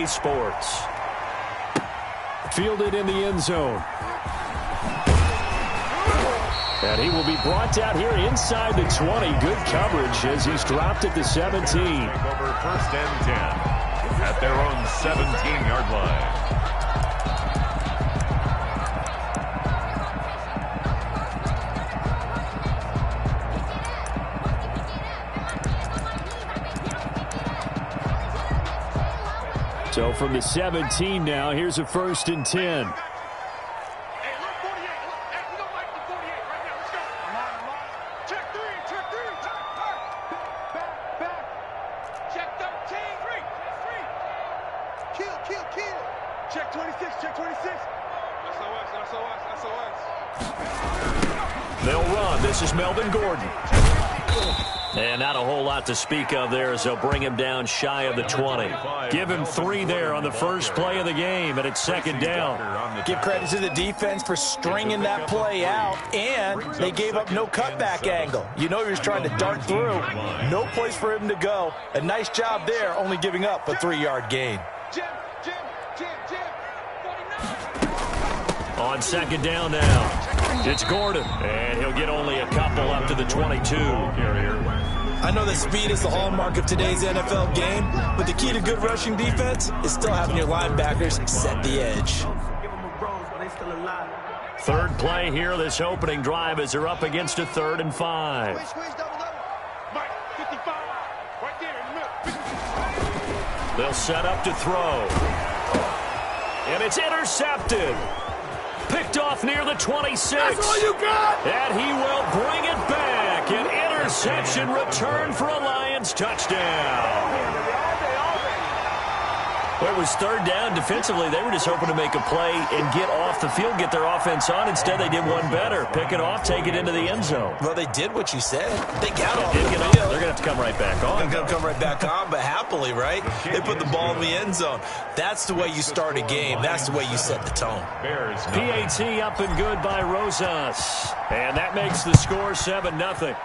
Sports. Fielded in the end zone. And he will be brought down here inside the 20. Good coverage as he's dropped at the 17. Over first and 10 at their own 17-yard line. So from the 17 now, here's a first and 10. Check 26, check 26. SOS. They'll run. This is Melvin Gordon. And not a whole lot to speak of there as they'll bring him down shy of the 20. Give him 3 there on the first play of the game, and it's second down. Give credit to the defense for stringing that play out, and they gave up no cutback angle. You know he was trying to dart through. No place for him to go. A nice job there, only giving up a 3-yard gain. On second down now, it's Gordon, and he'll get only a couple up to the 22. I know that speed is the hallmark of today's NFL game, but the key to good rushing defense is still having your linebackers set the edge. Third play here, this opening drive as they're up against a 3rd and 5. They'll set up to throw. And it's intercepted. Picked off near the 26. That's all you got. And he will bring it back. An interception return for a Lions touchdown. Well, it was 3rd down. Defensively, they were just hoping to make a play and get off the field, get their offense on. Instead, they did one better. Pick it off, take it into the end zone. Well, they did what you said. They got off the They're field. going to have to come right back on. They're going to come right back on, but happily, right? They put the ball in the end zone. That's the way you start a game. That's the way you set the tone. PAT up and good by Rosas. And that makes the score 7-0.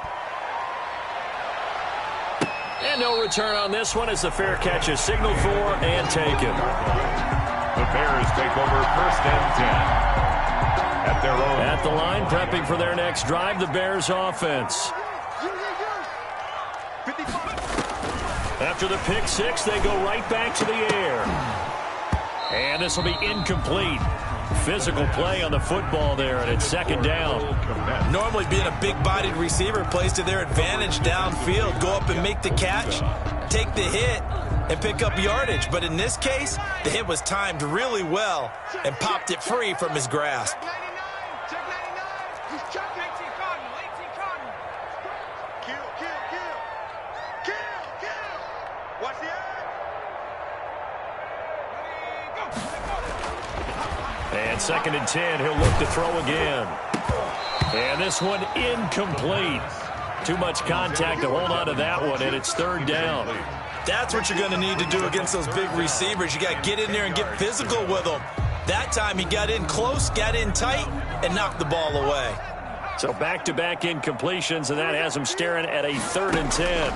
And no return on this one as the fair catch is signaled for and taken. The Bears take over first and 10 at their own. At the line, prepping for their next drive, the Bears offense. After the pick six, they go right back to the air. And this will be incomplete. Physical play on the football there, and it's second down. Normally being a big-bodied receiver plays to their advantage downfield. Go up and make the catch, take the hit, and pick up yardage. But in this case, the hit was timed really well and popped it free from his grasp. And second and 10, he'll look to throw again. And this one incomplete. Too much contact to hold on to that one, and it's 3rd down. That's what you're going to need to do against those big receivers. You got to get in there and get physical with them. That time he got in close, got in tight, and knocked the ball away. So back-to-back incompletions, and that has him staring at a 3rd and 10.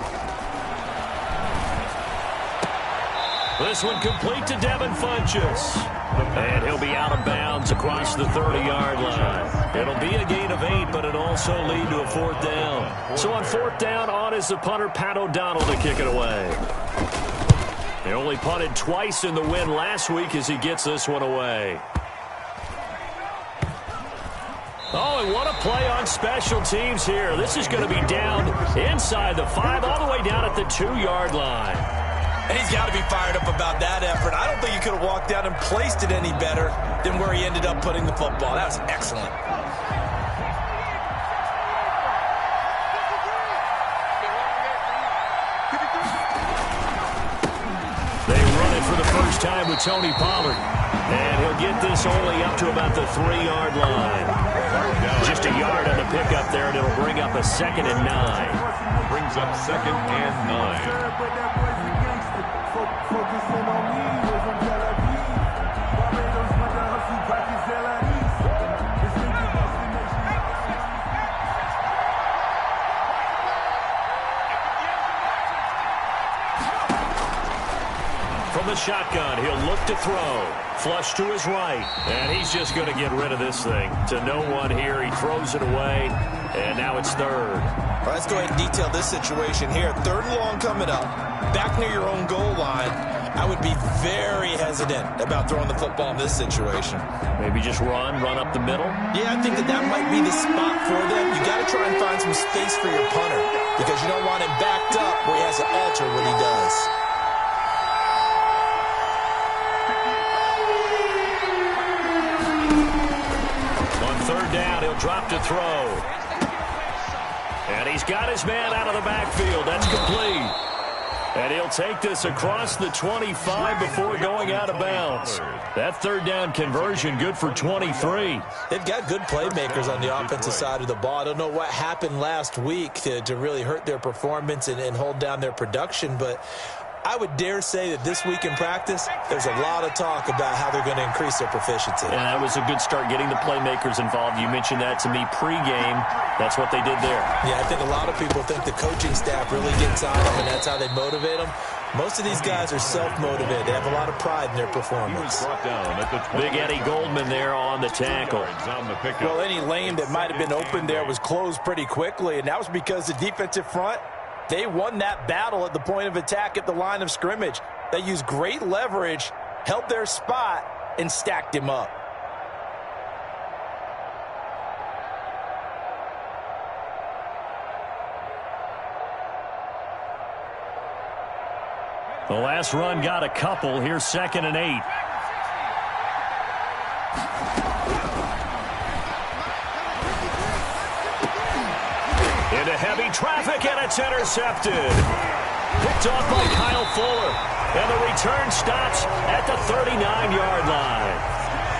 This one complete to Devin Funchess. And he'll be out of bounds across the 30-yard line. It'll be a gain of 8, but it'll also lead to a 4th down. So on 4th down, on is the punter, Pat O'Donnell, to kick it away. They only punted twice in the win last week as he gets this one away. Oh, and what a play on special teams here. This is going to be down inside the 5, all the way down at the 2-yard line. And he's got to be fired up about that effort. I don't think he could have walked down and placed it any better than where he ended up putting the football. That was excellent. They run it for the first time with Tony Pollard. And he'll get this only up to about the 3-yard line. Just a yard on the pickup there, and it'll bring up a 2nd and 9. Brings up 2nd and 9. From From the shotgun, he'll look to throw. Flush to his right. And he's just going to get rid of this thing. To no one here. He throws it away. And now it's third. All right, let's go ahead and detail this situation here. 3rd and long coming up. Back near your own goal line. I would be very hesitant about throwing the football in this situation. Maybe just run up the middle? Yeah, I think that might be the spot for them. You got to try and find some space for your punter because you don't want him backed up where he has to alter what he does. On 3rd down, he'll drop to throw. And he's got his man out of the backfield. That's complete. And he'll take this across the 25 before going out of bounds. That 3rd down conversion good for 23. They've got good playmakers on the offensive side of the ball. I don't know what happened last week to really hurt their performance and hold down their production, but I would dare say that this week in practice, there's a lot of talk about how they're going to increase their proficiency. And that was a good start, getting the playmakers involved. You mentioned that to me pregame. That's what they did there. Yeah, I think a lot of people think the coaching staff really gets on them, and that's how they motivate them. Most of these guys are self-motivated. They have a lot of pride in their performance. Big Eddie Goldman there on the tackle. Well, any lane that might have been open there was closed pretty quickly, and that was because the defensive front, they won that battle at the point of attack at the line of scrimmage. They used great leverage, held their spot, and stacked him up. The last run got a couple. Here's 2nd and 8. Into heavy traffic, and it's intercepted. Picked off by Kyle Fuller. And the return stops at the 39-yard line.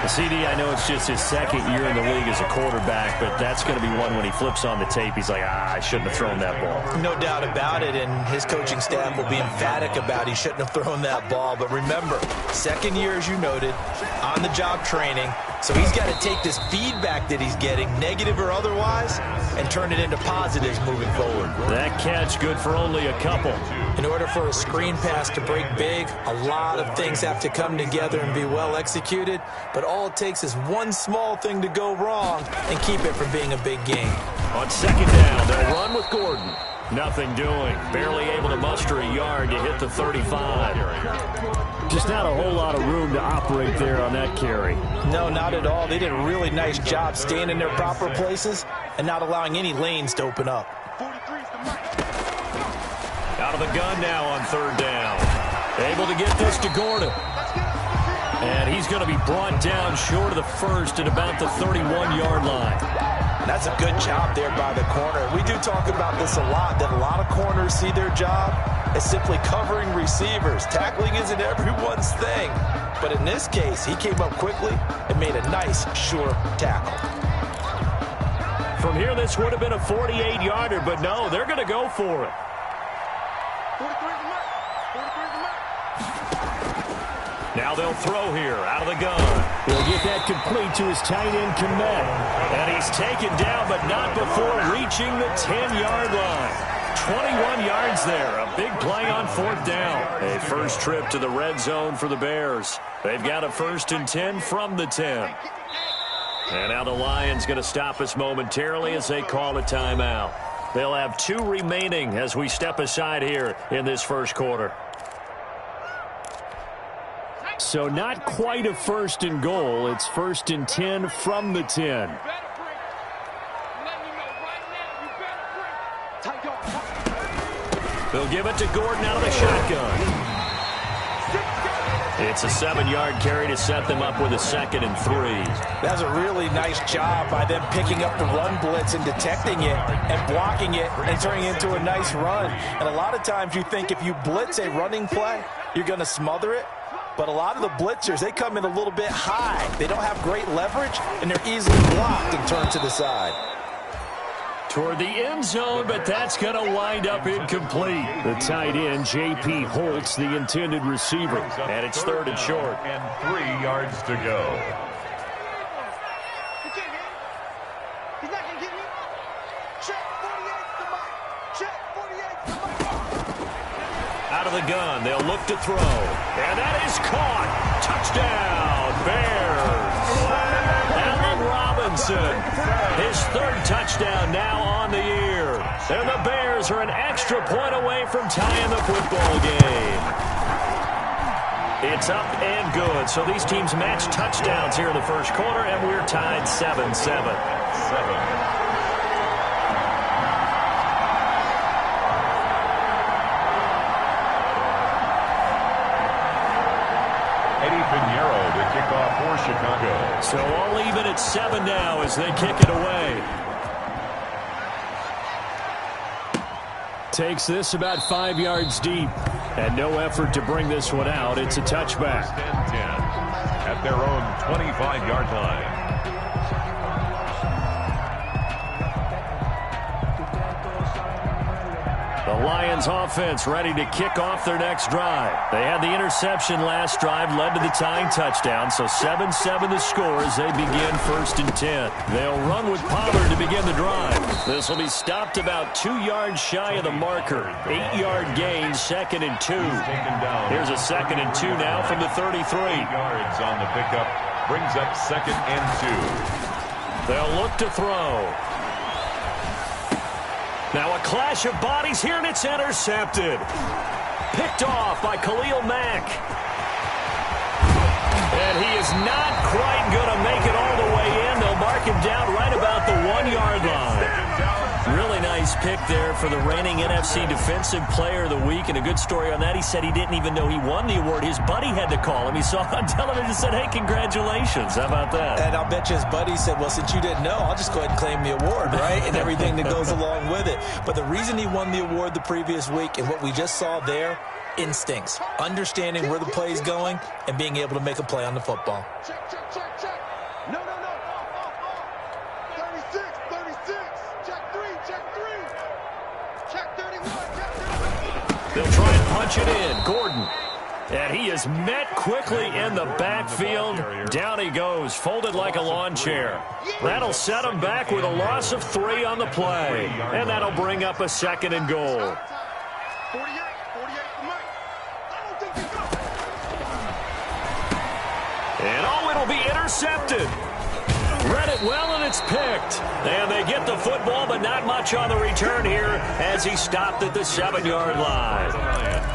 The CD, I know it's just his 2nd year in the league as a quarterback, but that's going to be one when he flips on the tape, he's like, I shouldn't have thrown that ball. No doubt about it, and his coaching staff will be emphatic about he shouldn't have thrown that ball. But remember, 2nd year, as you noted, on-the-job training, so he's got to take this feedback that he's getting, negative or otherwise, and turn it into positives moving forward. That catch good for only a couple. In order for a screen pass to break big, a lot of things have to come together and be well executed, but all it takes is one small thing to go wrong and keep it from being a big game. On 2nd down, they'll run with Gordon. Nothing doing. Barely able to muster a yard to hit the 35. Just not a whole lot of room to operate there on that carry. No, not at all. They did a really nice job staying in their proper places and not allowing any lanes to open up. Out of the gun now on 3rd down. Able to get this to Gordon. And he's going to be brought down short of the first at about the 31-yard line. That's a good job there by the corner. We do talk about this a lot, that a lot of corners see their job as simply covering receivers. Tackling isn't everyone's thing. But in this case, he came up quickly and made a nice, sure tackle. From here, this would have been a 48-yarder, but no, they're going to go for it. Now they'll throw here out of the gun. He'll get that complete to his tight end, Komet. And he's taken down, but not before reaching the 10-yard line. 21 yards there. A big play on 4th down. A first trip to the red zone for the Bears. They've got a 1st and 10 from the 10. And now the Lions going to stop us momentarily as they call a timeout. They'll have 2 remaining as we step aside here in this first quarter. So not quite a 1st and goal. It's 1st and 10 from the 10. They'll give it to Gordon out of the shotgun. It's a 7-yard carry to set them up with a 2nd and 3. That's a really nice job by them picking up the run blitz and detecting it and blocking it and turning it into a nice run. And a lot of times you think if you blitz a running play, you're going to smother it. But a lot of the blitzers, they come in a little bit high. They don't have great leverage, and they're easily blocked and turned to the side. Toward the end zone, but that's going to wind up incomplete. The tight end, J.P. Holtz, the intended receiver. And it's 3rd and short. And 3 yards to go. He's not going to get me. Check 48 to Mike. Check 48 to Mike. Out of the gun. They'll look to throw. And that is caught. Touchdown, Bears. Allen Robinson, his third touchdown now on the year. And the Bears are an extra point away from tying the football game. It's up and good. So these teams match touchdowns here in the first quarter, and we're tied 7-7. For Chicago. So all even at 7 now as they kick it away. Takes this about 5 yards deep. And no effort to bring this one out. It's a touchback. 10 at their own 25-yard line. The Lions offense ready to kick off their next drive. They had the interception last drive, led to the tying touchdown, so 7-7 the score as they begin 1st and 10. They'll run with Pollard to begin the drive. This will be stopped about 2 yards shy of the marker. 8-yard gain, 2nd and 2. Here's a 2nd and 2 now from the 33. 8 yards on the pickup, brings up 2nd and 2. They'll look to throw. Now a clash of bodies here, and it's intercepted. Picked off by Khalil Mack. And he is not quite going to make it all the way in. They'll mark him down right about the 1-yard line. Really nice pick there for the reigning NFC Defensive Player of the Week. And a good story on that. He said he didn't even know he won the award. His buddy had to call him. He saw it on television and said, hey, congratulations. How about that? And I'll bet you his buddy said, well, since you didn't know, I'll just go ahead and claim the award, right? And everything that goes along with it. But the reason he won the award the previous week and what we just saw there, instincts, understanding where the play is going and being able to make a play on the football. Check, check, check, check. No. 36. Check 3. Check 31. Check 31. They'll try and punch it in. Gordon. And he is met quickly in the backfield. Down he goes, folded like a lawn chair. That'll set him back with a loss of 3 on the play. And that'll bring up a 2nd and goal. 48 for Mike. I don't think you go. And it'll be intercepted. Read it well, and it's picked. And they get the football, but not much on the return here as he stopped at the 7-yard line.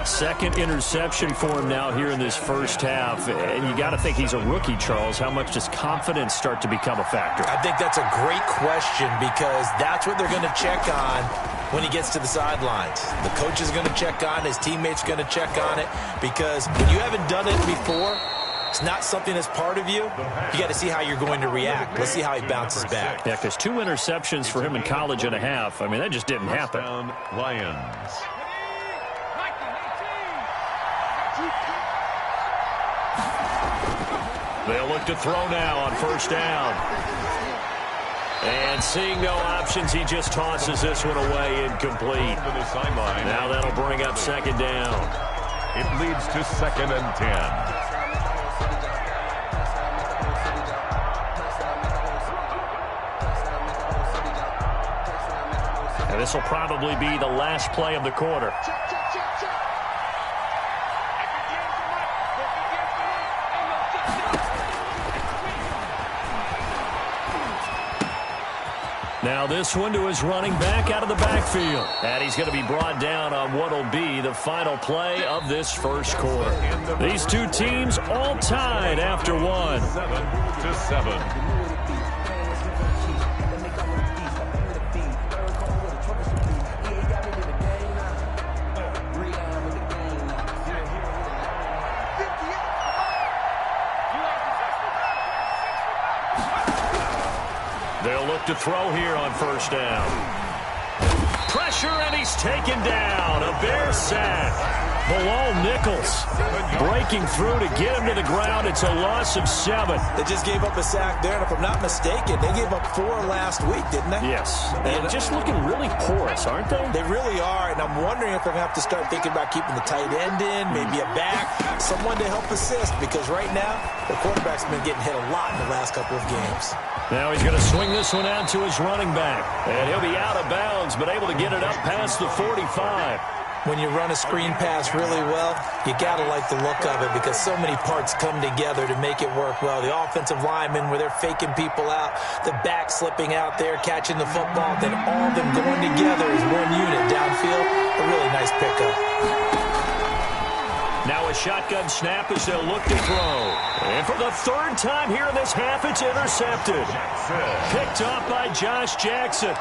2nd interception for him now here in this first half. And you got to think he's a rookie, Charles. How much does confidence start to become a factor? I think that's a great question because that's what they're going to check on when he gets to the sidelines. The coach is going to check on it. His teammates are going to check on it because when you haven't done it before, it's not something that's part of you. You got to see how you're going to react. Let's see how he bounces back. Yeah, because 2 interceptions for him in college and a half. I mean, that just didn't happen. Lions. They'll look to throw now on 1st down. And seeing no options, he just tosses this one away incomplete. Now that'll bring up 2nd down. It leads to 2nd and 10. And this will probably be the last play of the quarter. Now this one to his running back out of the backfield. And he's going to be brought down on what will be the final play of this first quarter. These two teams all tied after 1. 7-7. They'll look to throw here on 1st down. Pressure, and he's taken down. A Bear sack. Bilal Nichols breaking through to get him to the ground. It's a loss of 7. They just gave up a sack there, and if I'm not mistaken, they gave up 4 last week, didn't they? Yes. And just looking really porous, aren't they? They really are, and I'm wondering if they're going to have to start thinking about keeping the tight end in, maybe a back, someone to help assist, because right now, the quarterback's been getting hit a lot in the last couple of games. Now he's going to swing this one out to his running back. And he'll be out of bounds, but able to get it up past the 45. when you run a screen pass really well, you got to like the look of it because so many parts come together to make it work well. The offensive linemen, where they're faking people out, the back slipping out there, catching the football, then all of them going together as one unit downfield. A really nice pickup. Now a shotgun snap as they'll look to throw. And for the third time here in this half, it's intercepted. Picked off by Josh Jackson.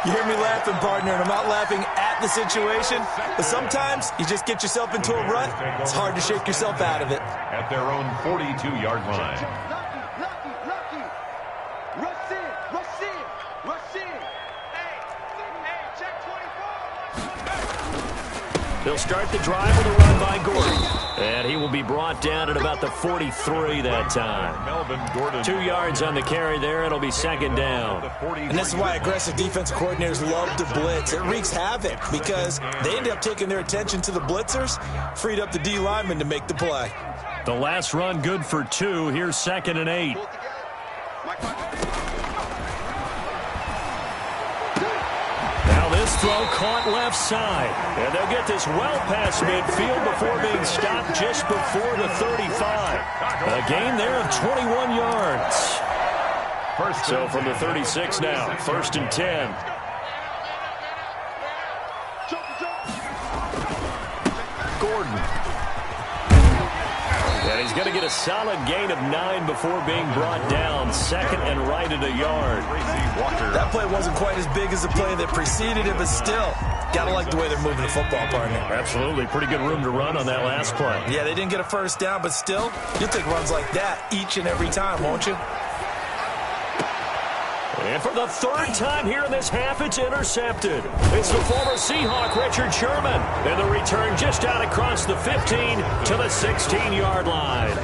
You hear me laughing, partner, and I'm not laughing at the situation, but sometimes you just get yourself into a rut. It's hard to shake yourself out of it. At their own 42-yard line. Lucky. Rush in. Hey, check 24. They'll start the drive with a run by Gordon. And he will be brought down at about the 43 that time. 2 yards on the carry there. It'll be second down. And this is why aggressive defensive coordinators love to blitz. It wreaks havoc because they end up taking their attention to the blitzers, freed up the D lineman to make the play. The last run good for 2. Here's 2nd and 8. Now this throw caught left side. And they'll get this well past midfield before being stopped just before the 35. A gain there of 21 yards. So from the 36 now, 1st and 10. Gordon. And he's going to get a solid gain of 9 before being brought down. 2nd and right at a yard. That play wasn't quite as big as the play that preceded it, but still, got to like the way they're moving the football, partner. Absolutely. Pretty good room to run on that last play. Yeah, they didn't get a first down, but still, you'll take runs like that each and every time, won't you? And for the 3rd time here in this half, it's intercepted. It's the former Seahawk, Richard Sherman. And the return just out across the 15 to the 16-yard line.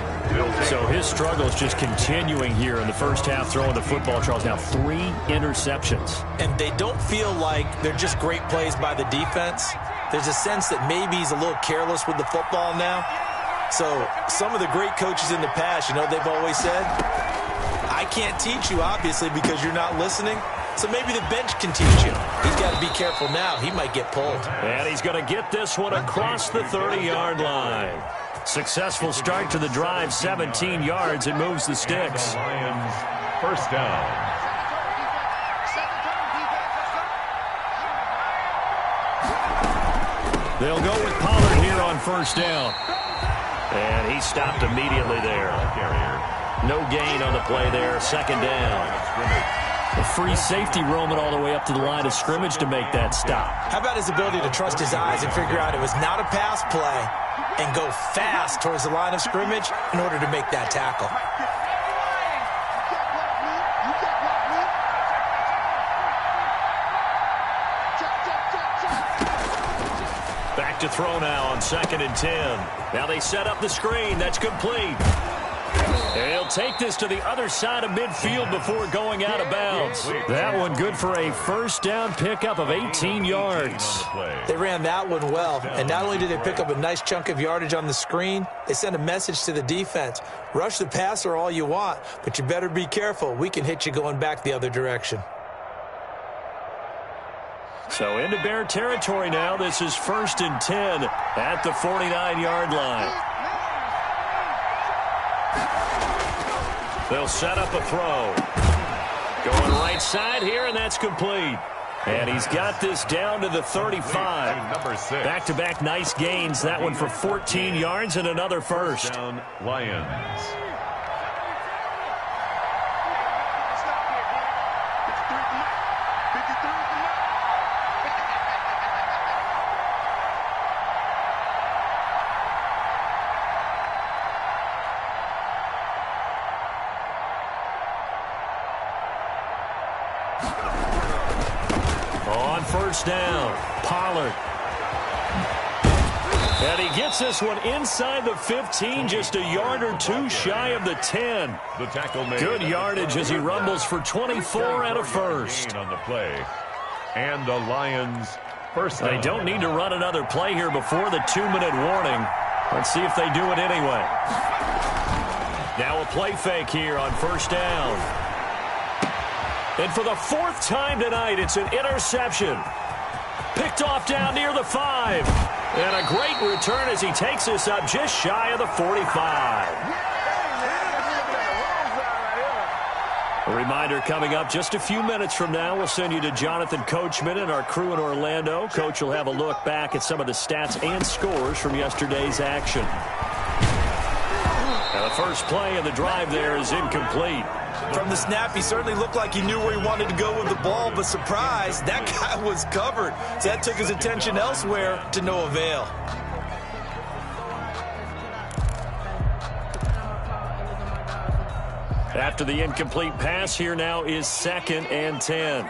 So his struggles just continuing here in the first half, throwing the football. Charles, now 3 interceptions. And they don't feel like they're just great plays by the defense. There's a sense that maybe he's a little careless with the football now. So some of the great coaches in the past, you know, they've always said, I can't teach you, obviously, because you're not listening. So maybe the bench can teach you. He's got to be careful now. He might get pulled. And he's going to get this one across the 30-yard line. Successful start to the drive, 17 yards. It moves the sticks. Lions, first down. They'll go with Pollard here on first down. And he stopped immediately there. No gain on the play there. 2nd down. A free safety roaming all the way up to the line of scrimmage to make that stop. How about his ability to trust his eyes and figure out it was not a pass play and go fast towards the line of scrimmage in order to make that tackle. Back to throw now on 2nd and 10. Now they set up the screen. That's complete. And he'll take this to the other side of midfield before going out of bounds. That one good for a first down pickup of 18 yards. They ran that one well, and not only did they pick up a nice chunk of yardage on the screen, they sent a message to the defense. Rush the passer all you want, but you better be careful. We can hit you going back the other direction. So into Bear territory now. This is 1st and 10 at the 49-yard line. They'll set up a throw. Going right side here, and that's complete. And he's got this down to the 35. Back-to-back nice gains. That one for 14 yards and another first. Down Lions. First down, Pollard. And he gets this one inside the 15, just a yard or 2 shy of the 10. The tackle made. Good yardage as he rumbles for 24 and a first. On the play. And the Lions first down. They don't need to run another play here before the 2-minute warning. Let's see if they do it anyway. Now a play fake here on first down. And for the 4th time tonight, it's an interception. Picked off down near the 5. And a great return as he takes us up just shy of the 45. A reminder coming up just a few minutes from now. We'll send you to Jonathan Coachman and our crew in Orlando. Coach will have a look back at some of the stats and scores from yesterday's action. Now the first play of the drive there is incomplete. From the snap, he certainly looked like he knew where he wanted to go with the ball, but surprise, that guy was covered. So that took his attention elsewhere to no avail. After the incomplete pass, here now is 2nd and 10.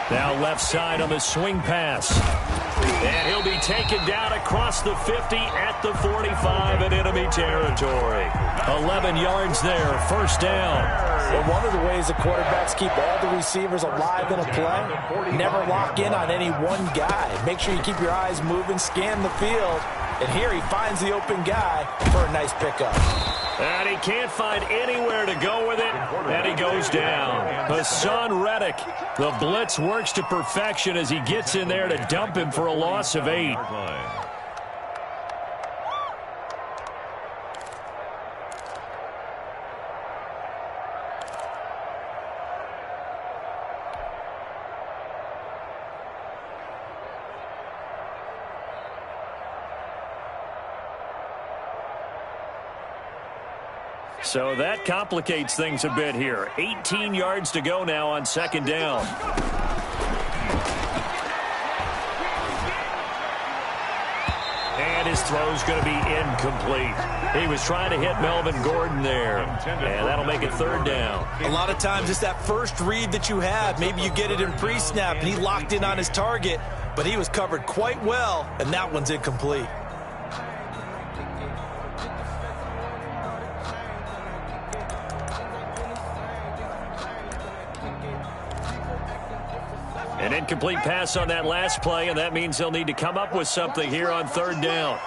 Now left side on the swing pass. And he'll be taken down across the 50 at the 45 in enemy territory. 11 yards there, first down. Well, one of the ways the quarterbacks keep all the receivers alive in a play, never lock in on any one guy. Make sure you keep your eyes moving, scan the field. And here he finds the open guy for a nice pickup. And he can't find anywhere to go with it, and he goes down. Hassan Reddick, the blitz works to perfection as he gets in there to dump him for a loss of 8. So that complicates things a bit here. 18 yards to go now on 2nd down. And his throw's going to be incomplete. He was trying to hit Melvin Gordon there. And that'll make it 3rd down. A lot of times it's that first read that you have. Maybe you get it in pre-snap and he locked in on his target, but he was covered quite well, and that one's incomplete. An incomplete pass on that last play, and that means they'll need to come up with something here on 3rd down.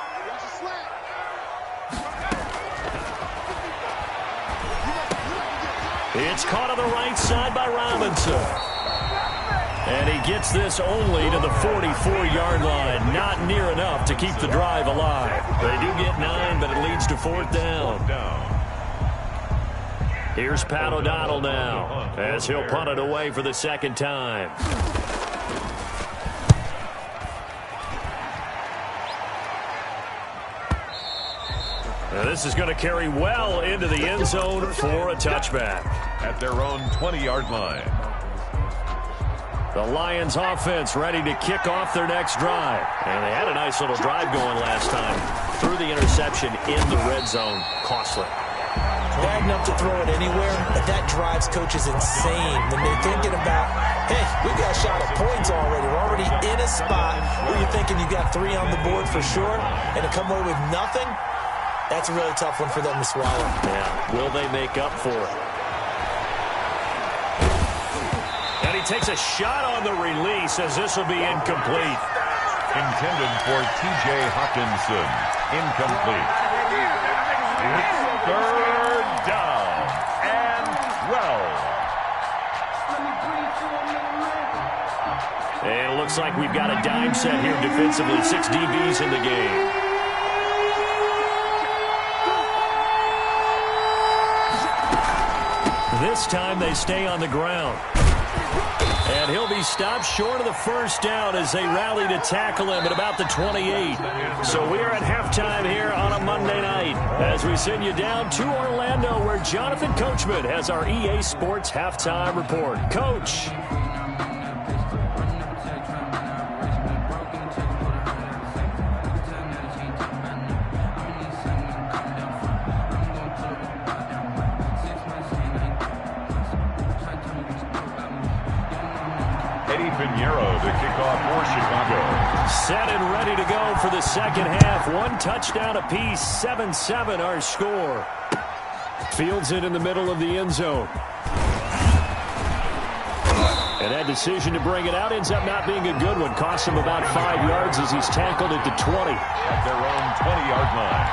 It's caught on the right side by Robinson. And he gets this only to the 44-yard line. Not near enough to keep the drive alive. They do get 9, but it leads to 4th down. Here's Pat O'Donnell now as he'll punt it away for the 2nd time. Now this is going to carry well into the end zone for a touchback. At their own 20-yard line. The Lions offense ready to kick off their next drive. And they had a nice little drive going last time. Threw the interception in the red zone. Costly. Bad enough to throw it anywhere, but that drives coaches insane when they're thinking about, hey, we've got a shot at points already. We're already in a spot where you're thinking you got 3 on the board for sure, and to come away with nothing, that's a really tough one for them to swallow. Yeah, will they make up for it? And he takes a shot on the release as this will be incomplete. Intended for T.J. Hawkinson. Incomplete. It's 3rd down and 12. And it looks like we've got a dime set here defensively. 6 DBs in the game. This time they stay on the ground. And he'll be stopped short of the 1st down as they rally to tackle him at about the 28. So we are at halftime here on a Monday night as we send you down to Orlando where Jonathan Coachman has our EA Sports halftime report. Coach. To kick off for Chicago. Set and ready to go for the 2nd half. 1 touchdown apiece, 7-7 our score. Fields it in the middle of the end zone. And that decision to bring it out ends up not being a good one. Costs him about 5 yards as he's tackled at the 20. At their own 20-yard line.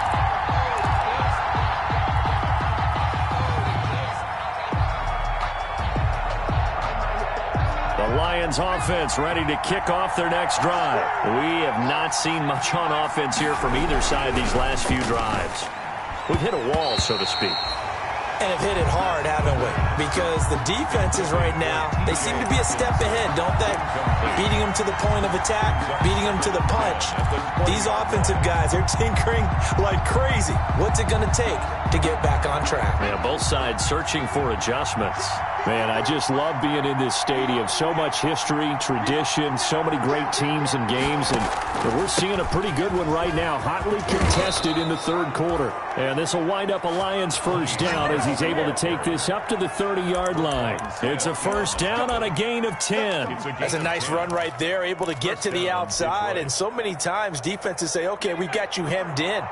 The Lions offense ready to kick off their next drive. We have not seen much on offense here from either side these last few drives. We've hit a wall, so to speak. And have hit it hard, haven't we? Because the defenses right now, they seem to be a step ahead, don't they? Beating them to the point of attack, beating them to the punch. These offensive guys, they're tinkering like crazy. What's it going to take to get back on track? Yeah, both sides searching for adjustments. Man, I just love being in this stadium. So much history, tradition, so many great teams and games, and we're seeing a pretty good one right now, hotly contested in the third quarter. And this will wind up a Lions first down as he's able to take this up to the 30-yard line. It's a first down on a gain of 10. That's a nice run right there, able to get to the outside, and so many times defenses say, okay, we've got you hemmed in.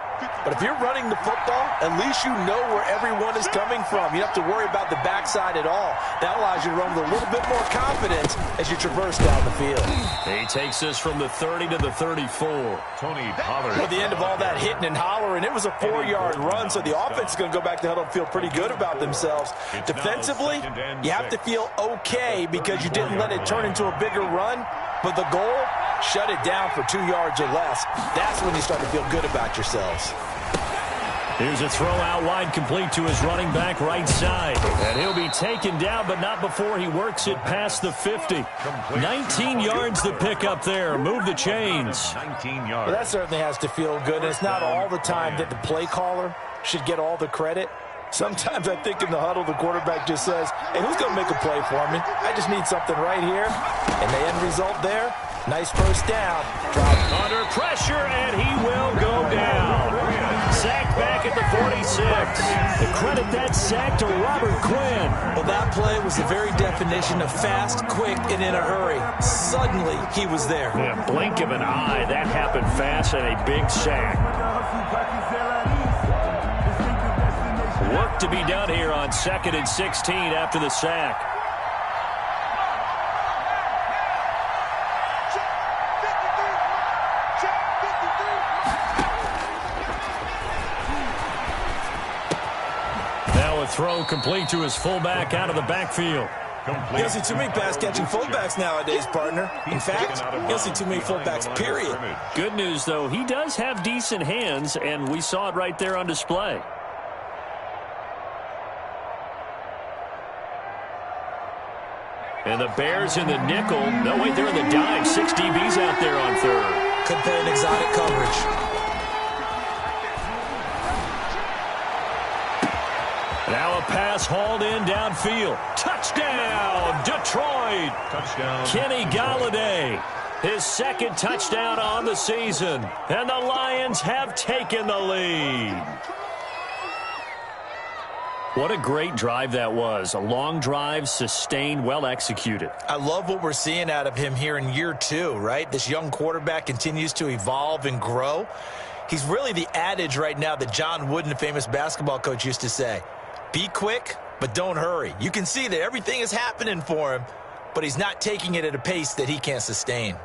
But if you're running the football, at least you know where everyone is coming from. You don't have to worry about the backside at all. That allows you to run with a little bit more confidence as you traverse down the field. He takes this from the 30 to the 34. Tony Pollard. At the end of all that hitting and hollering, it was a 4-yard run, so the offense is going to go back to huddle and feel pretty good about themselves. Defensively, you have to feel okay because you didn't let it turn into a bigger run, but the goal, shut it down for 2 yards or less. That's when you start to feel good about yourselves. Here's a throw out wide, complete to his running back right side. And he'll be taken down, but not before he works it past the 50. 19 yards to pick up there. Move the chains. 19 yards. Well, that certainly has to feel good. And it's not all the time that the play caller should get all the credit. Sometimes I think in the huddle, the quarterback just says, hey, who's going to make a play for me? I just need something right here. And the end result there, nice first down. Under pressure, and he will go down. Sacked back at the 46. The credit that sack to Robert Quinn. Well, that play was the very definition of fast, quick, and in a hurry. Suddenly, he was there. Yeah, blink of an eye. That happened fast and a big sack. Work to be done here on 2nd and 16 after the sack. Throw complete to his fullback out of the backfield. You don't see too many pass-catching fullbacks nowadays, partner. In fact, you don't see too many fullbacks, period. Good news, though, he does have decent hands, and we saw it right there on display. And the Bears in the nickel. No, wait, they're in the dime. 6 DBs out there on third. Could play an exotic coverage. Now a pass hauled in downfield. Touchdown, Detroit. Touchdown. Kenny Golladay, his second touchdown on the season. And the Lions have taken the lead. What a great drive that was. A long drive, sustained, well executed. I love what we're seeing out of him here in year 2, right? This young quarterback continues to evolve and grow. He's really the adage right now that John Wooden, the famous basketball coach, used to say. Be quick, but don't hurry. You can see that everything is happening for him, but he's not taking it at a pace that he can't sustain.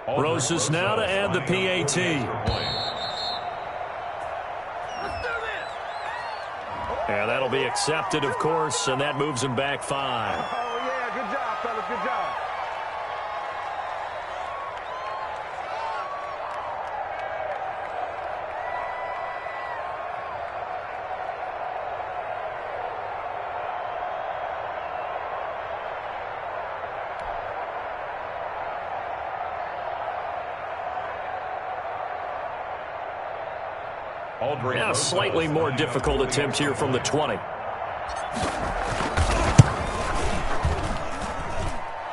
Rosas now to add the PAT. Yeah, that'll be accepted, of course, and that moves him back 5. Oh, yeah, good job, fellas, good job. Yeah, slightly more difficult attempt here from the 20.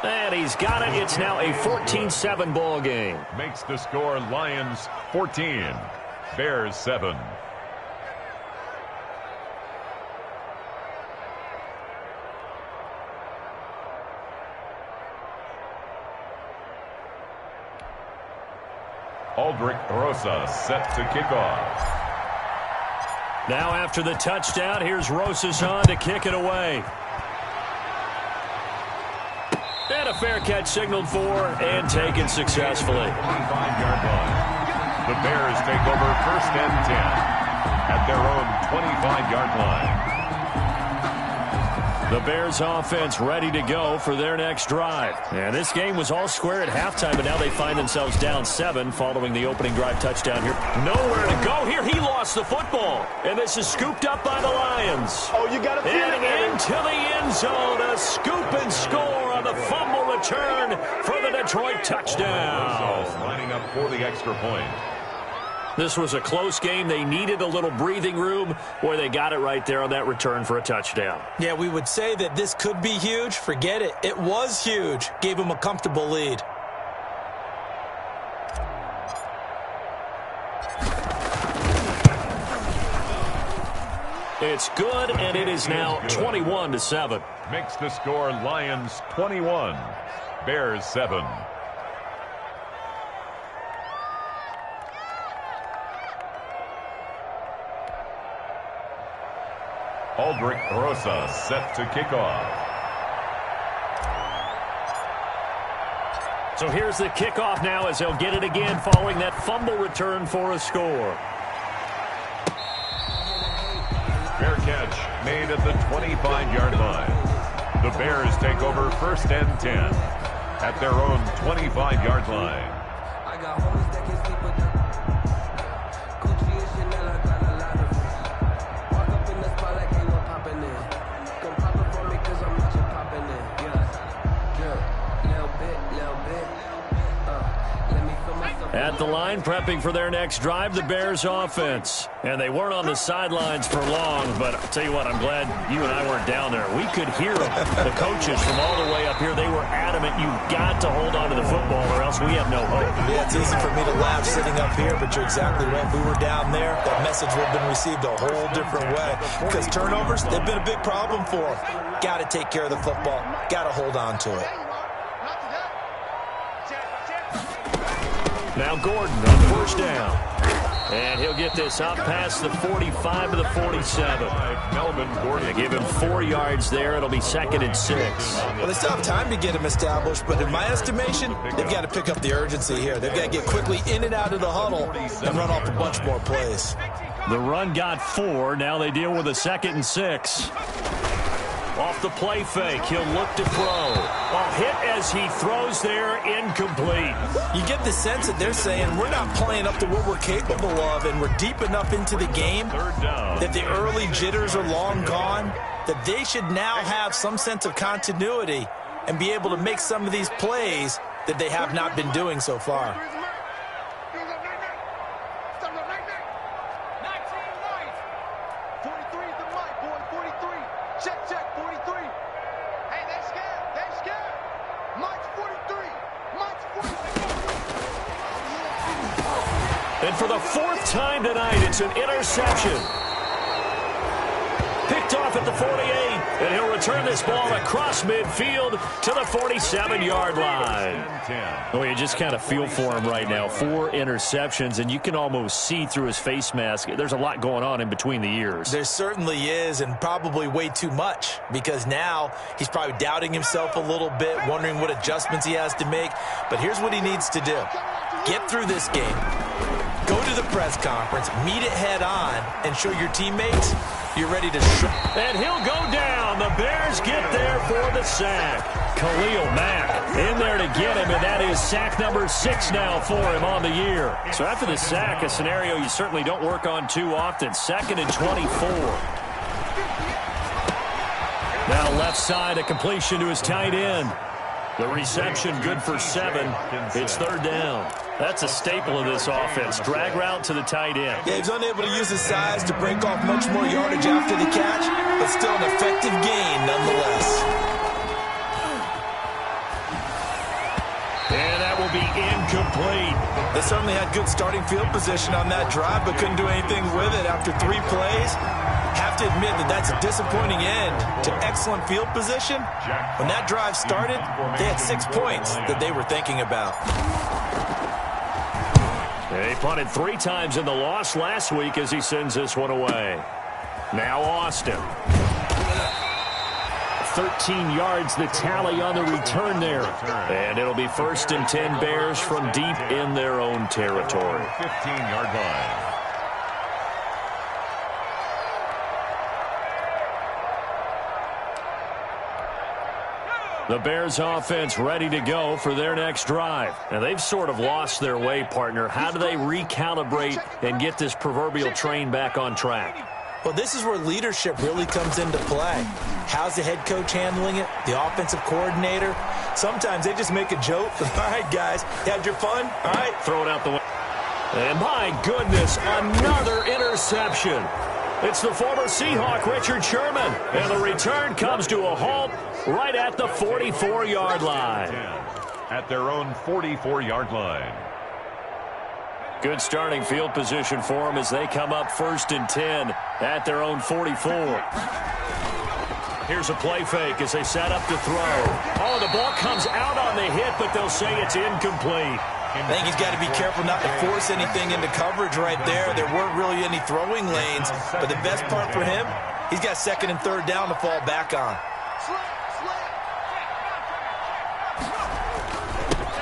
And he's got it. It's now a 14-7 ball game. Makes the score Lions 14, Bears 7. Aldrich Rosas set to kick off. Now after the touchdown, here's Rosas on to kick it away. And And a fair catch signaled for and taken successfully. 25-yard line. The Bears take over 1st and 10 at their own 25-yard line. The Bears offense ready to go for their next drive. And this game was all square at halftime, but now they find themselves down 7 following the opening drive touchdown here. Nowhere to go here. He lost the football. And this is scooped up by the Lions. Oh, you got to feel and it, into the end zone. A scoop and score on the fumble return for the Detroit touchdown. Lining up for the extra point. This was a close game. They needed a little breathing room. Boy, they got it right there on that return for a touchdown. Yeah, we would say that this could be huge. Forget it. It was huge. Gave him a comfortable lead. It's good, and it is now 21-7. Makes the score Lions 21, Bears 7. Aldrich Rosa set to kick off. So here's the kickoff now as they'll get it again following that fumble return for a score. Fair catch made at the 25-yard line. The Bears take over 1st and 10 at their own 25-yard line. I got homies that can sleep with them. Gucci and Chanel, I got a lot of it. Walk up in the spot like ain't no popping in. Come pop it for me cause I'm watching popping in. Yeah, little bit, let me feel myself. At the line, prepping for their next drive, the Bears offense. And they weren't on the sidelines for long, but I'll tell you what, I'm glad you and I weren't down there. We could hear them. The coaches from all the way up here, they were adamant, you've got to hold on to the football or else we have no hope. Yeah, it's easy for me to laugh sitting up here, but you're exactly right. If we were down there, that message would have been received a whole different way. Because turnovers, they've been a big problem for them. Got to take care of the football. Got to hold on to it. Now Gordon on 1st down. And he'll get this up past the 45 to the 47. Melvin Gordon. They give him 4 yards there. It'll be 2nd and 6. Well, they still have time to get him established, but in my estimation, they've got to pick up the urgency here. They've got to get quickly in and out of the huddle and run off a bunch more plays. The run got 4. Now they deal with a 2nd and 6. Off the play fake, he'll look to throw. A hit as he throws there, incomplete. You get the sense that they're saying we're not playing up to what we're capable of, and we're deep enough into the game that the early jitters are long gone, that they should now have some sense of continuity and be able to make some of these plays that they have not been doing so far. And for the 4th time tonight, it's an interception. Picked off at the 48, and he'll return this ball across midfield to the 47-yard line. Oh, you just kind of feel for him right now. 4 interceptions, and you can almost see through his face mask. There's a lot going on in between the ears. There certainly is, and probably way too much, because now he's probably doubting himself a little bit, wondering what adjustments he has to make. But here's what he needs to do. Get through this game. Go to the press conference, meet it head on, and show your teammates you're ready to shoot. And he'll go down. The Bears get there for the sack. Khalil Mack in there to get him, and that is sack number 6 now for him on the year. So after the sack, a scenario you certainly don't work on too often. 2nd and 24. Now left side, a completion to his tight end. The reception good for 7. It's 3rd down. That's a staple of this offense. Drag route to the tight end. Yeah, he's unable to use his size to break off much more yardage after the catch, but still an effective gain nonetheless. And that will be incomplete. They certainly had good starting field position on that drive, but couldn't do anything with it after 3 plays. Have to admit that that's a disappointing end to excellent field position. When that drive started, they had 6 points that they were thinking about. They punted 3 times in the loss last week as he sends this one away. Now Austin. 13 yards, the tally on the return there. And it'll be 1st and 10 Bears from deep in their own territory. 15-yard line. The Bears offense ready to go for their next drive. And they've sort of lost their way, partner. How do they recalibrate and get this proverbial train back on track? Well, this is where leadership really comes into play. How's the head coach handling it? The offensive coordinator? Sometimes they just make a joke. All right, guys, you had your fun? All right. Throw it out the way. And my goodness, another interception. It's the former Seahawk, Richard Sherman. And the return comes to a halt right at the 44-yard line. At their own 44-yard line. Good starting field position for them as they come up 1st and 10 at their own 44. Here's a play fake as they set up to throw. Oh, the ball comes out on the hit, but they'll say it's incomplete. I think he's got to be careful not to force anything into coverage right there. There weren't really any throwing lanes, but the best part for him, he's got 2nd and 3rd down to fall back on.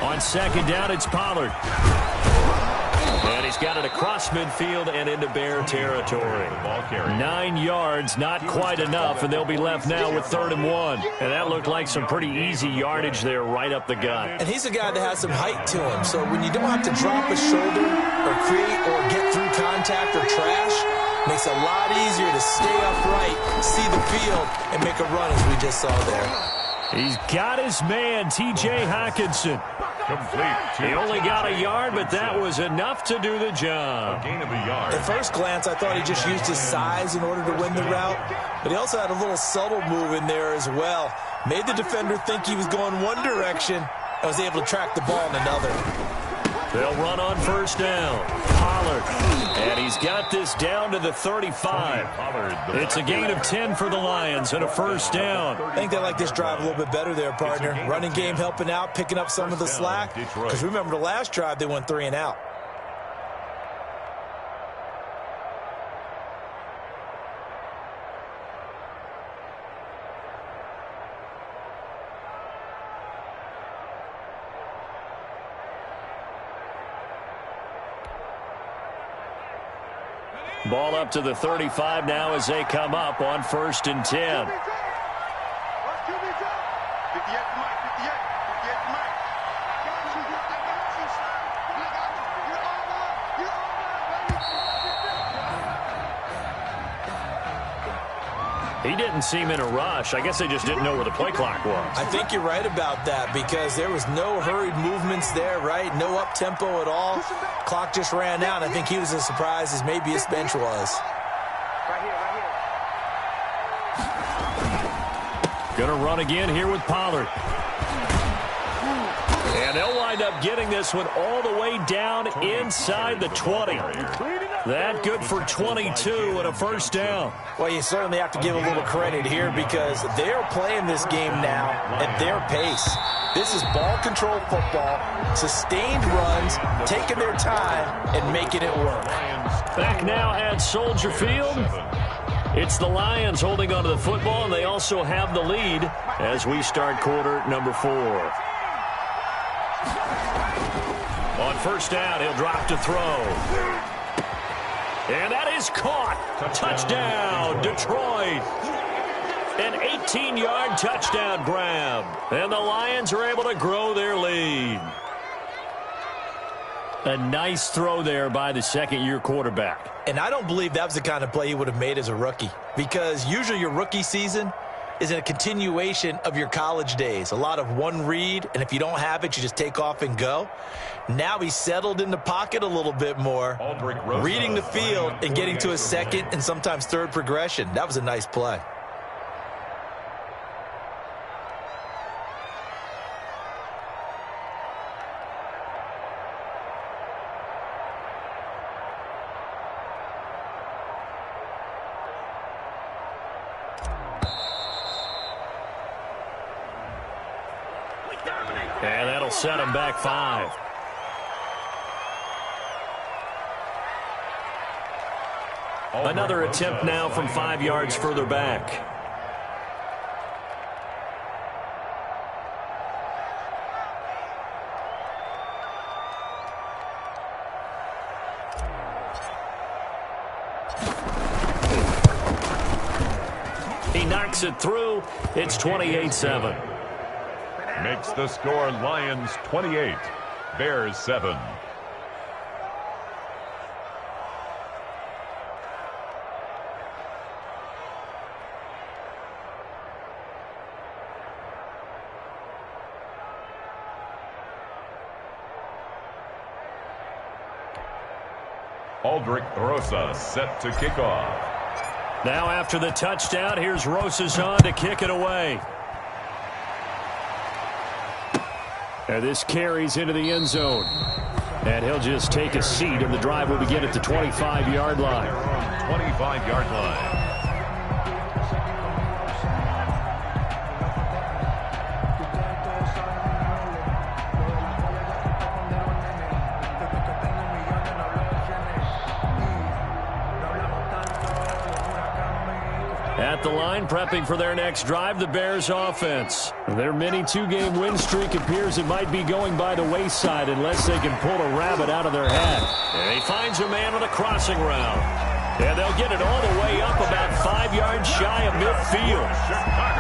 On 2nd down, it's Pollard. And he's got it across midfield and into Bear territory. 9 yards, not quite enough, and they'll be left now with 3rd and 1. And that looked like some pretty easy yardage there right up the gut. And he's a guy that has some height to him, so when you don't have to drop a shoulder or create or get through contact or trash, makes it a lot easier to stay upright, see the field, and make a run as we just saw there. He's got his man, T.J. Hockenson. Complete. He only got a yard, but that was enough to do the job. A gain of a yard. At first glance, I thought he just used his size in order to win the route, but he also had a little subtle move in there as well. Made the defender think he was going one direction and was able to track the ball in another. They'll run on 1st down. Pollard. And he's got this down to the 35. It's a gain of 10 for the Lions and a 1st down. I think they like this drive a little bit better there, partner. Running game helping out, picking up some of the slack. Because remember the last drive, they went 3 and out. Ball up to the 35 now as they come up on 1st and 10. 58 to Mike, 58 to Mike. He didn't seem in a rush. I guess they just didn't know where the play clock was. I think you're right about that because there was no hurried movements there, right? No up-tempo at all. Clock just ran out. I think he was as surprised as maybe his bench was. Gonna run again here with Pollard. And they'll wind up getting this one all the way down inside the 20. That good for 22 and a 1st down. Well, you certainly have to give a little credit here because they're playing this game now at their pace. This is ball control football, sustained runs, taking their time and making it work. Back now at Soldier Field. It's the Lions holding onto the football, and they also have the lead as we start quarter number 4. On 1st down, he'll drop to throw. And that is caught. Touchdown, Detroit. An 18-yard touchdown grab. And the Lions are able to grow their lead. A nice throw there by the 2nd-year quarterback. And I don't believe that was the kind of play he would have made as a rookie because usually your rookie season is a continuation of your college days. A lot of one read, and if you don't have it, you just take off and go. Now he's settled in the pocket a little bit more, reading the field and getting to a 2nd and sometimes 3rd progression. That was a nice play. And that'll set him back 5. Another attempt now from 5 yards further back. he knocks it through. It's 28-7. Makes the score Lions 28, Bears 7. Aldrich Rosa set to kick off. Now after the touchdown, here's Rosas on to kick it away. And this carries into the end zone. And he'll just take a seat, and the drive will begin at the 25-yard line. 25-yard line. At the line, prepping for their next drive, the Bears offense. Their mini two-game win streak appears it might be going by the wayside unless they can pull a rabbit out of their hat. And he finds a man on a crossing route. And they'll get it all the way up about 5 yards shy of midfield.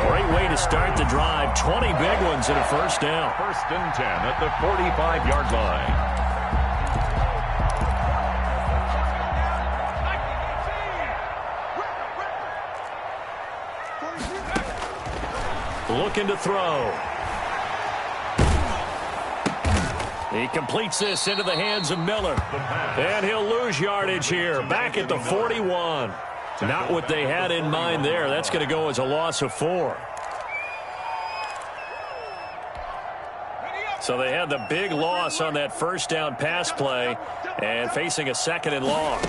Great way to start the drive. 20 big ones and a first down. 1st and 10 at the 45-yard line. Looking to throw. He completes this into the hands of Miller. And he'll lose yardage here. Back at the 41. Not what they had in mind there. That's going to go as a loss of 4. So they had the big loss on that first down pass play and facing a 2nd and long.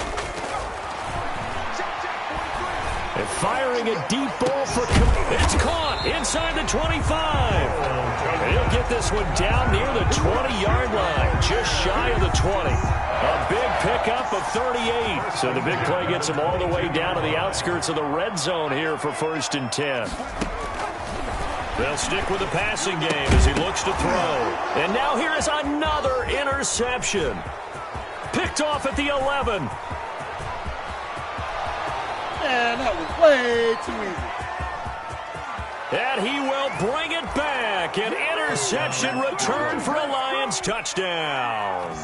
And firing a deep ball for... It's caught inside the 25. And he'll get this one down near the 20-yard line, just shy of the 20. A big pickup of 38. So the big play gets him all the way down to the outskirts of the red zone here for 1st and 10. They'll stick with the passing game as he looks to throw. And now here is another interception. Picked off at the 11. Man, that was way too easy. And he will bring it back. An interception return for a Lions touchdown.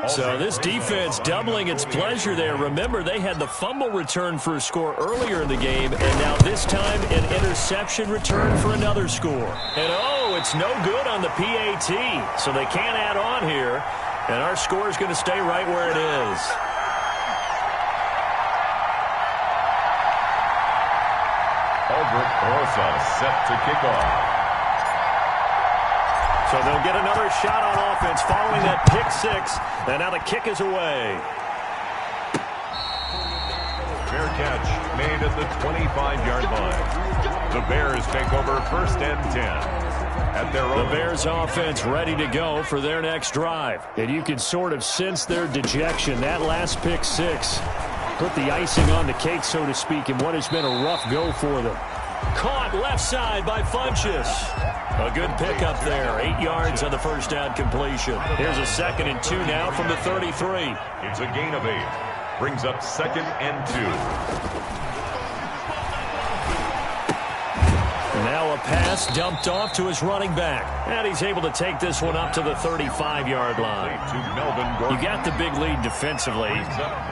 So this defense doubling its pleasure there. Remember, they had the fumble return for a score earlier in the game, and now this time an interception return for another score. And oh, it's no good on the PAT, so they can't add on here, and our score is going to stay right where it is. Aldrich Rosa set to kick off. So they'll get another shot on offense following that pick 6. And now the kick is away. Fair catch made at the 25-yard line. The Bears take over 1st and 10. At their own. The Bears offense ready to go for their next drive. And you can sort of sense their dejection. That last pick 6 put the icing on the cake, so to speak, in what has been a rough go for them. Caught left side by Funchess. A good pickup there. 8 yards on the first down completion. Here's a 2nd and 2 now from the 33. It's a gain of 8. Brings up 2nd and 2. Now a pass dumped off to his running back. And he's able to take this one up to the 35-yard line. You got the big lead defensively.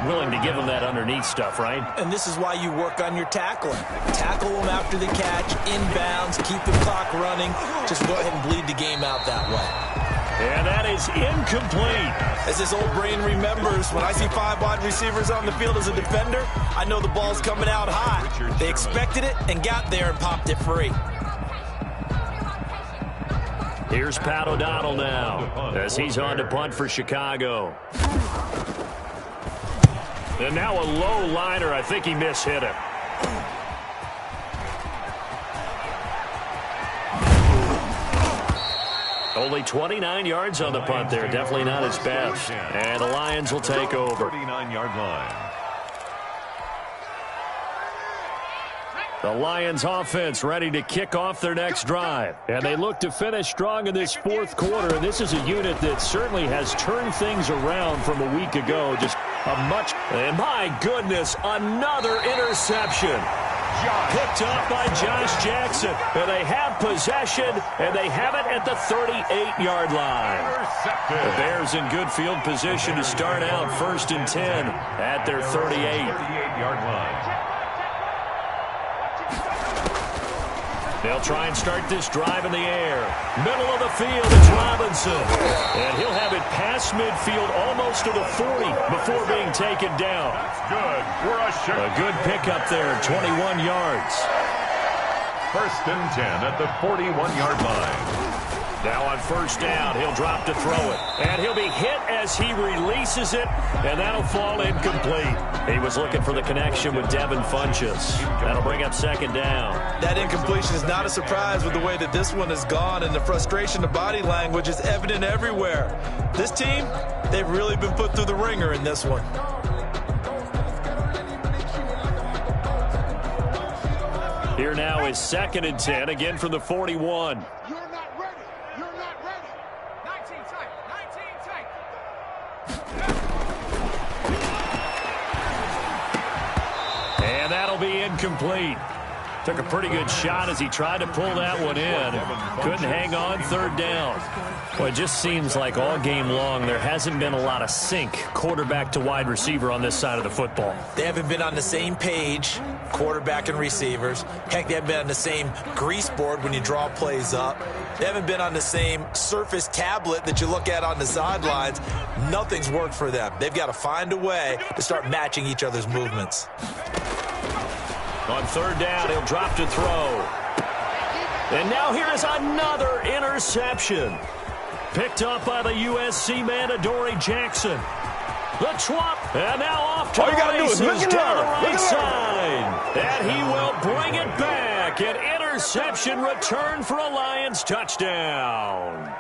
Willing to give him that underneath stuff, right? And this is why you work on your tackling. Tackle them after the catch, inbounds, keep the clock running. Just go ahead and bleed the game out that way. And that is incomplete. As this old brain remembers, when I see 5 wide receivers on the field as a defender, I know the ball's coming out high. They expected it and got there and popped it free. Here's Pat O'Donnell now as he's on to punt for Chicago. And now a low liner. I think he mishit him. Only 29 yards on the punt there. Definitely not his best. And the Lions will take over. 39-yard line. The Lions offense ready to kick off their next drive. And they look to finish strong in this 4th quarter. And this is a unit that certainly has turned things around from a week ago. Just a much... And my goodness, another interception. Picked off by Josh Jackson. And they have possession, and they have it at the 38-yard line. The Bears in good field position to start out 1st and 10 at their 38-yard line. They'll try and start this drive in the air. Middle of the field, it's Robinson. And he'll have it past midfield almost to the 40 before being taken down. That's good. A good pickup there, 21 yards. 1st and 10 at the 41-yard line. Now on 1st down, he'll drop to throw it. And he'll be hit as he releases it, and that'll fall incomplete. He was looking for the connection with Devin Funchess. That'll bring up 2nd down. That incompletion is not a surprise with the way that this one has gone, and the frustration of body language is evident everywhere. This team, they've really been put through the ringer in this one. Here now is 2nd and 10, again from the 41. Be incomplete. Took a pretty good shot as he tried to pull that one in. Couldn't hang on 3rd down. Well, it just seems like all game long there hasn't been a lot of sync quarterback to wide receiver on this side of the football. They haven't been on the same page, quarterback and receivers. Heck, they haven't been on the same grease board when you draw plays up. They haven't been on the same surface tablet that you look at on the sidelines. Nothing's worked for them. They've got to find a way to start matching each other's movements. On 3rd down, he'll drop to throw. And now here is another interception. Picked up by the USC man, Adoree Jackson. The Twop, and now off to the races down the right side. And he will bring it back. An interception return for a Lions touchdown.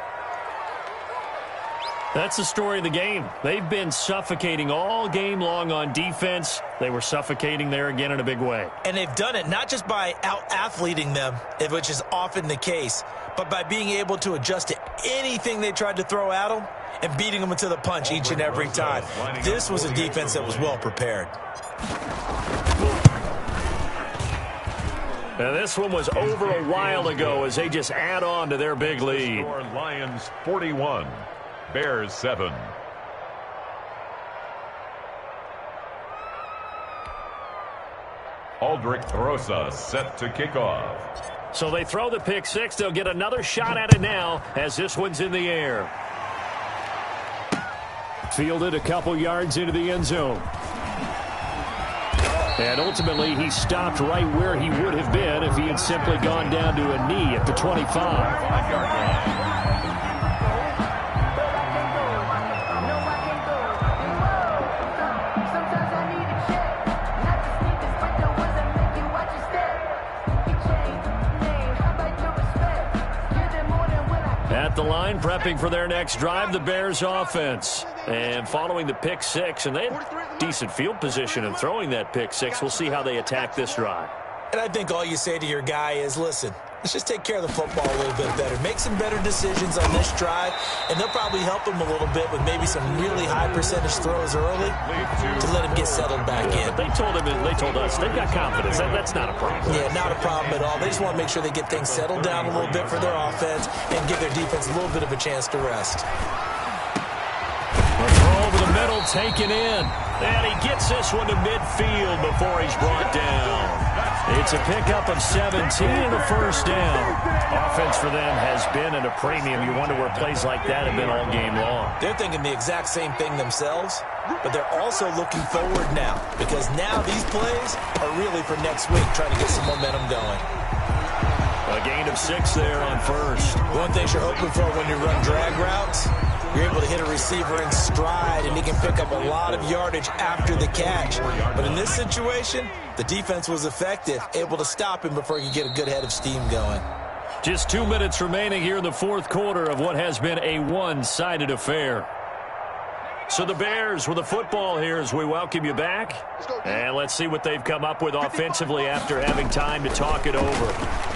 That's the story of the game. They've been suffocating all game long on defense. They were suffocating there again in a big way. And they've done it not just by out-athleting them, which is often the case, but by being able to adjust to anything they tried to throw at them and beating them into the punch each and every time. This was a defense that was well prepared. And this one was over a while ago as they just add on to their big lead. Lions 41. Bears 7. Aldrich Rosa set to kick off. So they throw the pick six. They'll get another shot at it now as this one's in the air. Fielded a couple yards into the end zone. And ultimately, he stopped right where he would have been if he had simply gone down to a knee at the 25-yard line. At the line, prepping for their next drive, the Bears offense. And following the pick six, and they had decent field position in throwing that pick six. We'll see how they attack this drive. And I think all you say to your guy is, listen, let's just take care of the football a little bit better. Make some better decisions on this drive, and they'll probably help him a little bit with maybe some really high percentage throws early to let him get settled back in. But they told us, they've got confidence. That's not a problem. Yeah, not a problem at all. They just want to make sure they get things settled down a little bit for their offense and give their defense a little bit of a chance to rest. The throw over the middle, taken in. And he gets this one to midfield before he's brought down. It's a pickup of 17 and a first down. Offense for them has been at a premium. You wonder where plays like that have been all game long. They're thinking the exact same thing themselves, but they're also looking forward now because now these plays are really for next week, trying to get some momentum going. A gain of 6 there on first. One thing you're hoping for when you run drag routes, you're able to hit a receiver in stride, and he can pick up a lot of yardage after the catch. But in this situation, the defense was effective, able to stop him before he could get a good head of steam going. Just 2 minutes remaining here in the fourth quarter of what has been a one-sided affair. So the Bears with the football here as we welcome you back. And let's see what they've come up with offensively after having time to talk it over.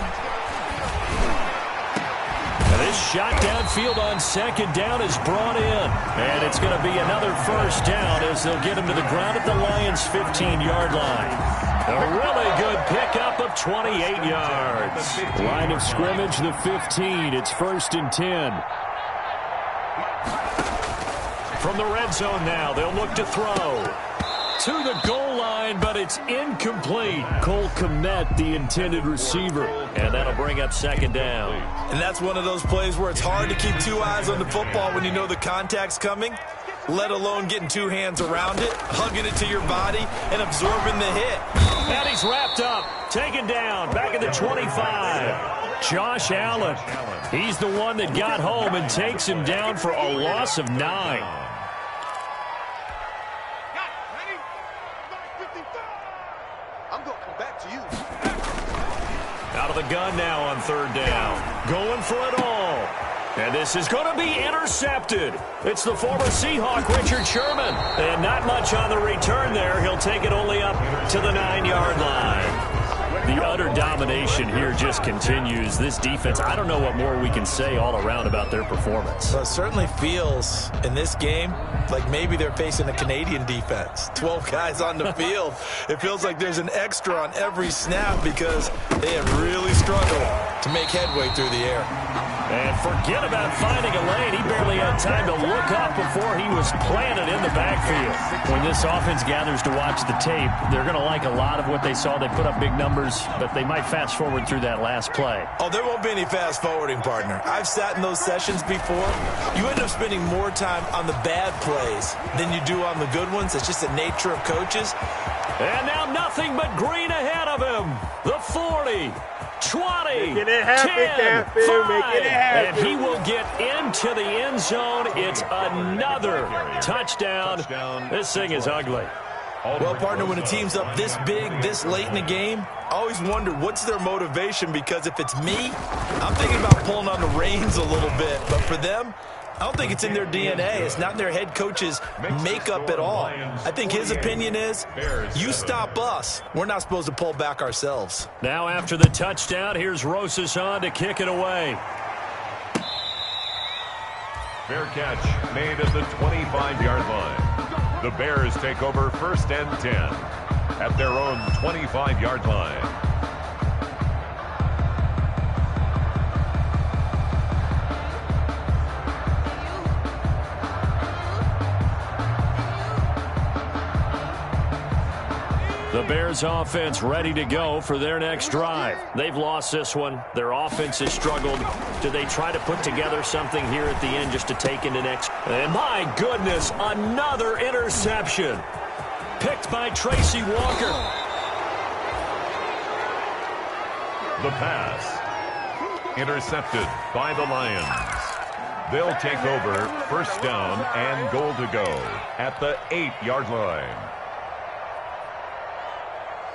This shot downfield on second down is brought in. And it's going to be another first down as they'll get him to the ground at the Lions' 15-yard line. A really good pickup of 28 yards. Line of scrimmage, the 15. It's 1st and 10. From the red zone now, they'll look to throw. To the goal line, but it's incomplete. Cole Kmet, the intended receiver. And that'll bring up 2nd down. And that's one of those plays where it's hard to keep 2 eyes on the football when you know the contact's coming, let alone getting 2 hands around it, hugging it to your body, and absorbing the hit. And he's wrapped up, taken down, back at the 25. Josh Allen, he's the one that got home and takes him down for a loss of 9. Out of the gun now on 3rd down. Going for it all. And this is going to be intercepted. It's the former Seahawk, Richard Sherman. And not much on the return there. He'll take it only up to the 9-yard line. The utter domination here just continues. This defense, I don't know what more we can say all around about their performance. Well, it certainly feels in this game like maybe they're facing a Canadian defense. 12 guys on the field. It feels like there's an extra on every snap because they have really struggled to make headway through the air. And forget about finding a lane. He barely had time to look up before he was planted in the backfield. When this offense gathers to watch the tape, they're going to like a lot of what they saw. They put up big numbers, but they might fast forward through that last play. Oh, there won't be any fast forwarding, partner. I've sat in those sessions before. You end up spending more time on the bad plays than you do on the good ones. It's just the nature of coaches. And now nothing but green ahead of him. The 40. 20, 10, 5, and he will get into the end zone. It's another touchdown. This thing is ugly. Well, partner, when a team's up this big, this late in the game, I always wonder what's their motivation, because if it's me, I'm thinking about pulling on the reins a little bit. But for them, I don't think it's in their DNA. It's not in their head coach's makeup at all. I think his opinion is, you stop us, we're not supposed to pull back ourselves. Now after the touchdown, here's Rosas on to kick it away. Fair catch made at the 25-yard line. The Bears take over 1st and 10 at their own 25-yard line. The Bears offense ready to go for their next drive. They've lost this one. Their offense has struggled. Do they try to put together something here at the end just to take into next? And my goodness, another interception. Picked by Tracy Walker. The pass. Intercepted by the Lions. They'll take over 1st down and goal to go at the 8-yard line.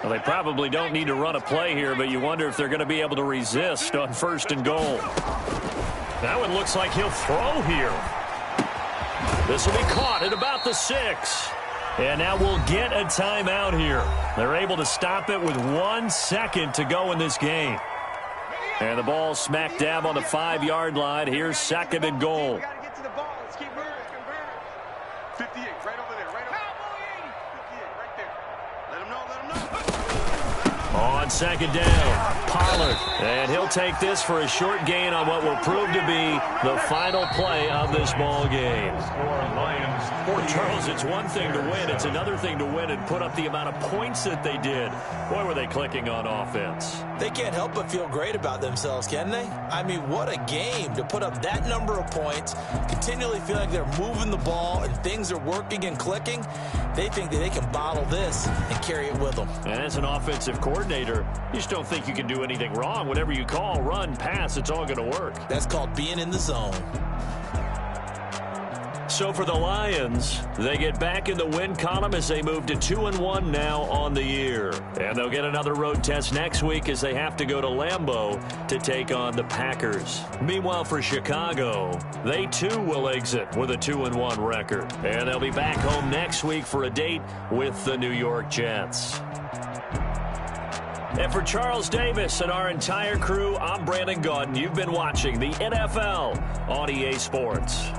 Well, they probably don't need to run a play here, but you wonder if they're going to be able to resist on 1st and goal. That one looks like he'll throw here. This will be caught at about the 6. And now we'll get a timeout here. They're able to stop it with 1 second to go in this game. And the ball smack dab on the 5-yard line. Here's 2nd and goal. We got to get to the ball. Let's keep moving. 58, right over there. Right over there. 58, right there. Let him know. On 2nd down, Pollard. And he'll take this for a short gain on what will prove to be the final play of this ball game. Charles, it's one thing to win. It's another thing to win and put up the amount of points that they did. Boy, were they clicking on offense. They can't help but feel great about themselves, can they? I mean, what a game to put up that number of points, continually feel like they're moving the ball and things are working and clicking. They think that they can bottle this and carry it with them. And as an offensive coordinator, you just don't think you can do anything wrong. Whatever you call, run, pass, it's all going to work. That's called being in the zone. So for the Lions, they get back in the win column as they move to 2-1 now on the year. And they'll get another road test next week as they have to go to Lambeau to take on the Packers. Meanwhile, for Chicago, they too will exit with a 2-1 record. And they'll be back home next week for a date with the New York Jets. And for Charles Davis and our entire crew, I'm Brandon Gaudin. You've been watching the NFL on EA Sports.